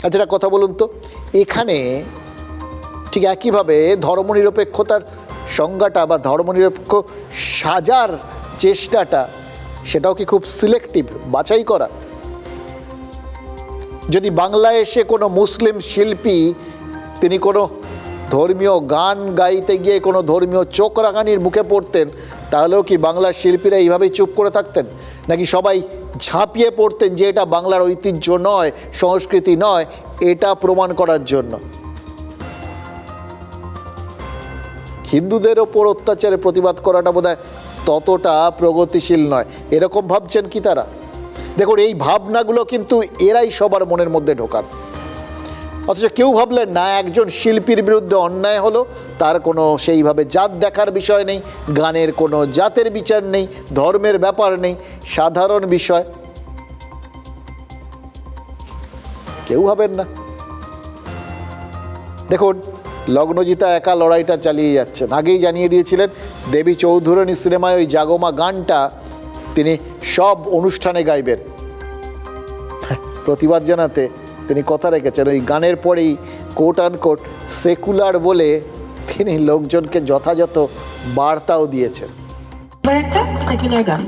আচ্ছা একটা কথা বলুন তো, এখানে ঠিক একইভাবে ধর্মনিরপেক্ষতার সংজ্ঞাটা বা ধর্মনিরপেক্ষ সাজার চেষ্টাটা সেটাও কি খুব সিলেক্টিভ, বাছাই করা? যদি বাংলায় এসে কোনো মুসলিম শিল্পী তিনি কোনো ধর্মীয় গান গাইতে গিয়ে কোনো ধর্মীয় চোখ রাঙানির মুখে পড়তেন, তাহলেও কি বাংলার শিল্পীরা এইভাবেই চুপ করে থাকতেন? নাকি সবাই ঝাঁপিয়ে পড়তেন যে এটা বাংলার ঐতিহ্য নয়, সংস্কৃতি নয়, এটা প্রমাণ করার জন্য? হিন্দুদের ওপর অত্যাচারের প্রতিবাদ করাটা বোধহয় ততটা প্রগতিশীল নয়, এরকম ভাবছেন কি তারা? দেখুন, এই ভাবনাগুলো কিন্তু এরাই সবার মনের মধ্যে ঢোকান, অথচ কেউ ভাবলেন না একজন শিল্পীর বিরুদ্ধে অন্যায় হলো, তার কোনো সেইভাবে জাত দেখার বিষয় নেই, গানের কোনো জাতের বিচার নেই, ধর্মের ব্যাপার নেই, সাধারণ বিষয়। কেউ ভাবেন না। দেখুন, লগ্নজিতা একা লড়াইটা চালিয়ে যাচ্ছেন। আগেই জানিয়ে দিয়েছিলেন দেবী চৌধুরানী সিনেমায় ওই জাগমা গানটা তিনি সব অনুষ্ঠানে গাইবেন। প্রতিবাদ জানাতে তিনি কথা রেখেছেন, ওই গানের পরেই কোট আনকোট সেকুলার বলে তিনি লোকজনকে যথাযথ বার্তাও দিয়েছেন। একটা সেকুলার গান।